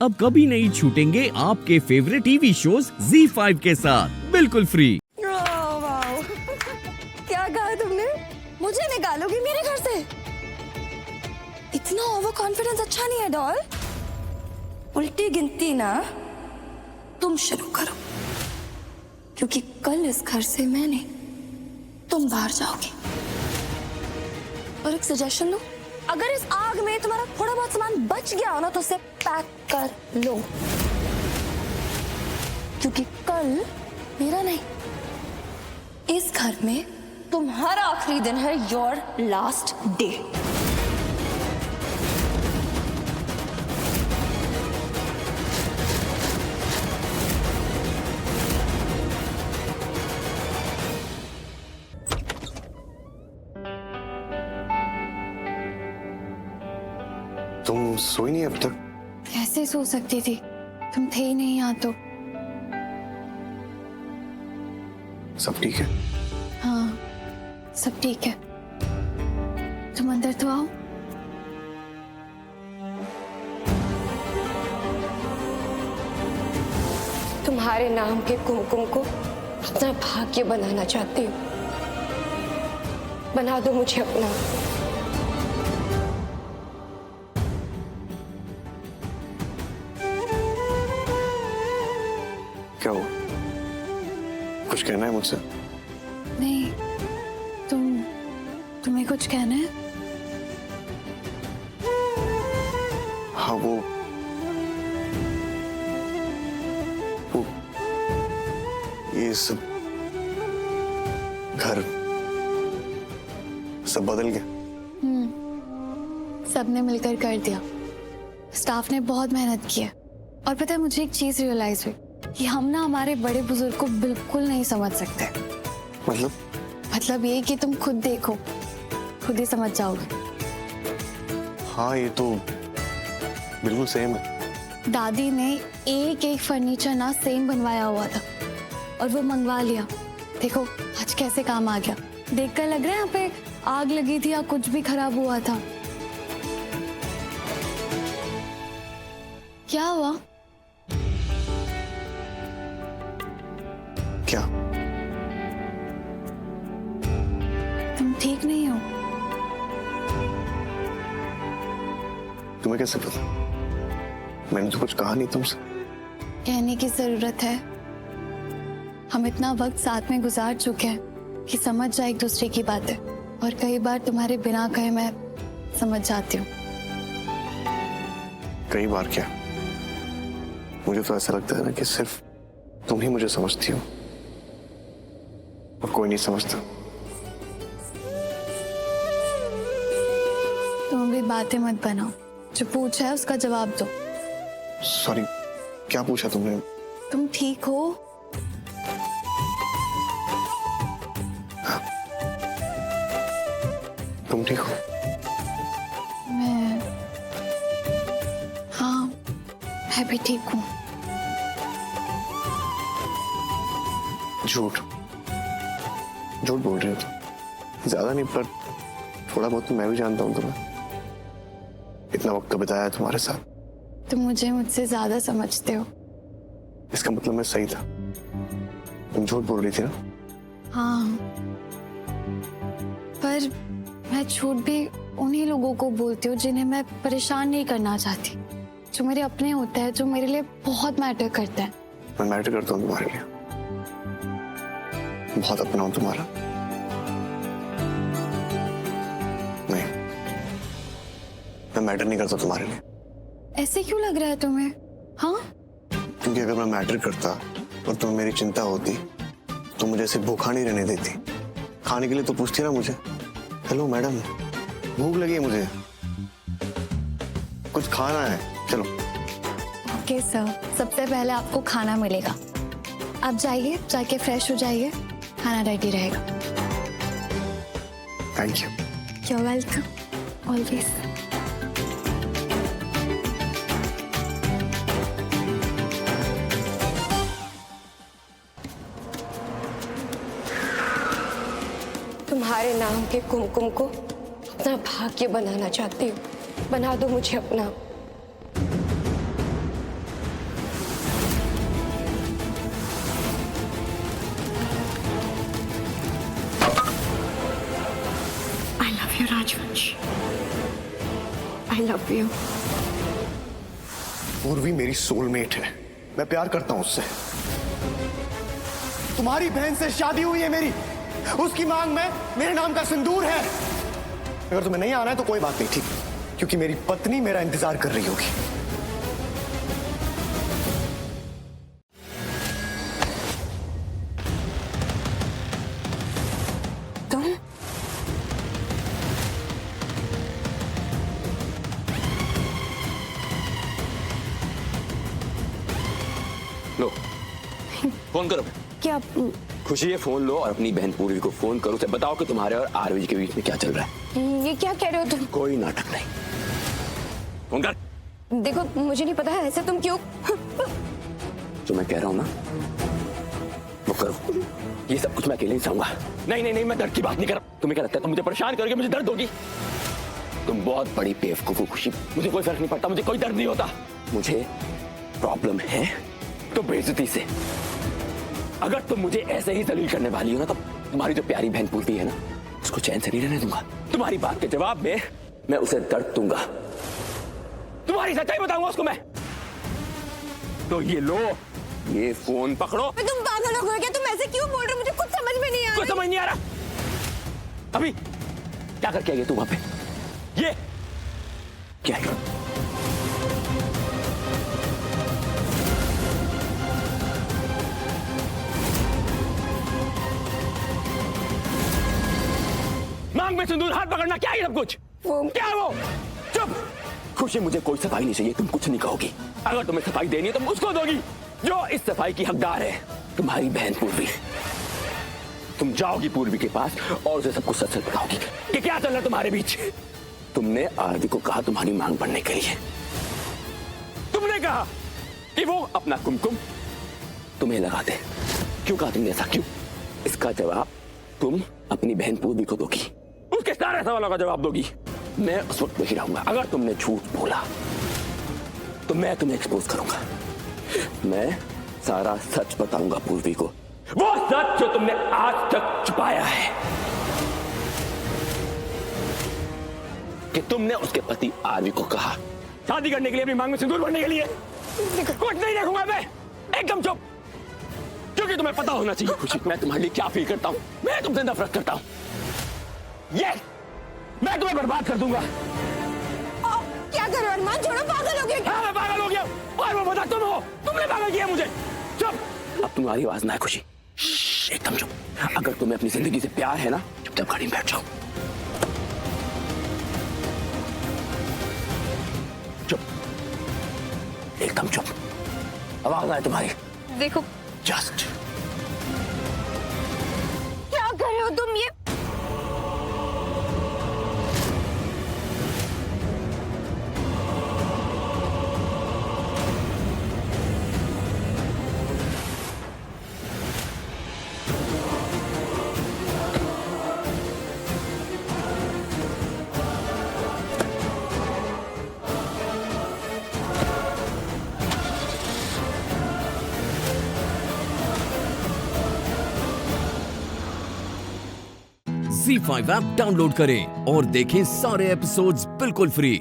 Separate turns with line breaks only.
अब कभी नहीं छूटेंगे आपके फेवरेट टीवी शोज ZEE5 के साथ बिल्कुल फ्री।
वाओ, क्या कहा तुमने? मुझे निकालोगी मेरे घर से? इतना ओवर कॉन्फिडेंस अच्छा नहीं है डॉल। उल्टी गिनती ना तुम शुरू करो, क्योंकि कल इस घर से मैं नहीं तुम बाहर जाओगी। और एक सजेशन दो, अगर इस आग में तुम्हारा थोड़ा बहुत सामान बच गया हो ना तो उसे पैक कर लो, क्योंकि कल मेरा नहीं, इस घर में तुम्हारा आखिरी दिन है। Your last day.
तुम सोई नहीं अब तक?
कैसे सो सकती थी, तुम थे ही नहीं यहाँ तो।
सब ठीक है?
हाँ सब ठीक है, तुम अंदर तो आओ। तुम्हारे नाम के कुमकुम को अपना भाग्य बनाना चाहती हूँ। बना दो मुझे अपना।
क्या हुआ? कुछ कहना है मुझसे?
नहीं, तुम्हें कुछ कहना है?
हाँ वो ये सब घर सब बदल गया।
सबने मिलकर कर दिया। स्टाफ ने बहुत मेहनत की है। और पता है, मुझे एक चीज रियलाइज हुई कि हम ना हमारे बड़े बुजुर्ग को बिल्कुल नहीं समझ सकते।
मतलब
ये कि तुम खुद देखो, खुद ही समझ जाओगे।
हाँ ये तो बिल्कुल सेम है।
दादी ने एक एक फर्नीचर ना सेम बनवाया हुआ था और वो मंगवा लिया। देखो आज कैसे काम आ गया। देखकर लग रहा है यहाँ पे आग लगी थी या कुछ भी खराब हुआ था। क्या हुआ?
क्या?
तुम ठीक नहीं हो?
तुम्हें कैसे पता? मैंने तो कुछ कहा नहीं तुमसे।
कहने की जरूरत है। हम इतना वक्त साथ में गुजार चुके हैं कि समझ जाए एक दूसरे की बातें। और कई बार तुम्हारे बिना कहे मैं समझ जाती हूँ।
कई बार क्या? मुझे तो ऐसा लगता है ना कि सिर्फ तुम ही मुझे समझती हो और कोई नहीं समझता।
तुम भी बातें मत बनाओ। जो पूछा है उसका जवाब दो।
सॉरी, क्या पूछा तुमने?
तुम ठीक हो?
तुम ठीक हो?
हाँ मैं भी ठीक हूँ।
झूठ बोल रही हो तुम। ज्यादा नहीं पर थोड़ा बहुत तो मैं भी जानता हूँ तुम्हें। इतना वक्त तो बिताया है तुम्हारे साथ।
तुम मुझे मुझसे ज्यादा समझते हो।
इसका मतलब मैं सही था। तुम झूठ बोल रही थी ना?
हाँ, पर मैं झूठ भी उन्हीं लोगों को बोलती हूँ जिन्हें मैं परेशान नहीं करना चाहती, जो मेरे अपने होते हैं, जो मेरे लिए बहुत मैटर करते हैं।
मैं मैटर करता हूँ तुम्हारे लिए। बहुत अपना हूँ तुम्हारा। नहीं, मैं मैटर नहीं करता तुम्हारे लिए।
ऐसे क्यों लग रहा है तुम्हें? हाँ,
क्योंकि अगर मैं मैटर करता और तुम्हें मेरी चिंता होती तो मुझे ऐसे भूखा नहीं रहने देती। खाने के लिए तो पूछती ना मुझे, हेलो मैडम भूख लगी है मुझे, कुछ खाना है, चलो।
ओके सर, सबसे पहले आपको खाना मिलेगा। आप जाइए, जाके फ्रेश हो जाइए, खाना रेडी रहेगा।
Thank you.
You're welcome. Always. तुम्हारे नाम के कुमकुम को अपना भाग्य बनाना चाहती हूँ। बना दो मुझे अपना। Love you.
पूर्वी मेरी सोलमेट है, मैं प्यार करता हूं उससे। तुम्हारी बहन से शादी हुई है मेरी, उसकी मांग में मेरे नाम का सिंदूर है। अगर तुम्हें नहीं आना है तो कोई बात नहीं, ठीक, क्योंकि मेरी पत्नी मेरा इंतजार कर रही होगी।
तुम
लो फोन करो।
क्या?
खुशी, ये फोन लो और अपनी बहन पूर्वी को फोन करो, उसे बताओ कि तुम्हारे और आरवी के बीच में क्या चल रहा है।
ये क्या कह रहे हो तुम?
कोई नाटक नहीं, फोन कर।
देखो मुझे नहीं पता है ऐसे तुम क्यों।
जो मैं कह रहा हूं ना वो करो। ये सब कुछ मैं अकेले नहीं सहूंगा। नहीं नहीं नहीं, मैं दर्द की बात नहीं कर रहा। तुम्हें क्या लगता है तुम मुझे परेशान करोगे, मुझे दर्द होगी? तुम बहुत बड़ी बेवकूफ हो खुशी, मुझे कोई फर्क नहीं पड़ता, मुझे कोई दर्द नहीं होता। मुझे प्रॉब्लम है तो बेइज्जती से। अगर तुम मुझे ऐसे ही दलील करने वाली हो ना, तो तुम्हारी जो प्यारी बहन पूर्वी है ना, उसको चैन से नहीं रहने दूंगा। तुम्हारी बात के जवाब में मैं उसे दर्द दूंगा, तुम्हारी सच्चाई बताऊंगा उसको मैं। तो ये लो, ये फोन पकड़ो।
तुम पागल हो गए क्या? तुम ऐसे क्यों बोल रहे हो? मुझे कुछ समझ में नहीं आ रहा।
कुछ समझ नहीं आ रहा। अभी क्या करके आई है तू वहां पे? ये क्या है? मांग में सिंदूर, हाथ पकड़ना, क्या है सब कुछ?
वो
क्या है वो? चुप। खुशी, मुझे कोई सफाई नहीं चाहिए, तुम कुछ नहीं कहोगी। अगर तुम्हें सफाई देनी है तुम उसको दोगी, जो इस सफाई की हकदार है, तुम्हारी बहन पूर्वी। तुम जाओगी पूर्वी के पास और उसे सब कुछ सच सच बताओगी कि क्या चल रहा है तुम्हारे बीच। तुमने आरवी को कहा तुम्हारी मांग भरने के लिए, तुमने कहा कि वो अपना कुमकुम तुम्हें लगा दे। क्यों कहा तुमने ऐसा, क्यों? इसका जवाब तुम अपनी बहन पूर्वी को दोगी, उसके सारे सवालों का जवाब दोगी। मैं उस वक्त वही रहूंगा। अगर तुमने झूठ बोला तो मैं तुम्हें एक्सपोज करूंगा। मैं सारा सच बताऊंगा पूर्वी को, वो सच जो तुमने आज तक छुपाया है, कि तुमने उसके पति आरवी को कहा शादी करने के लिए, अपनी मांग में सिंदूर भरने के लिए। कुछ नहीं देखूंगा मैं, एकदम चुप। क्योंकि तुम्हें पता होना चाहिए खुशी, मैं तुम्हारे लिए क्या फील करता हूं। मैं तुमसे नफरत करता हूं। ये मैं तुम्हें बर्बाद कर दूंगा।
क्या कर रहे हो अरमान? छोड़ो, पागल हो गए क्या?
हाँ, मैं पागल हो गया और वो बता तुम हो, तुमने पागल किया मुझे। चुप, अब तुम्हारी आवाज ना है खुशी, एकदम चुप। अगर तुम्हें अपनी जिंदगी से प्यार है ना, चुपचाप गाड़ी में बैठ जाओ। चुप, एकदम चुप। आवाज ना है तुम्हारी।
देखो
जस्ट
क्या कर रहे हो तुम? ये
Z5 ऐप डाउनलोड करें और देखें सारे एपिसोड्स बिल्कुल फ्री।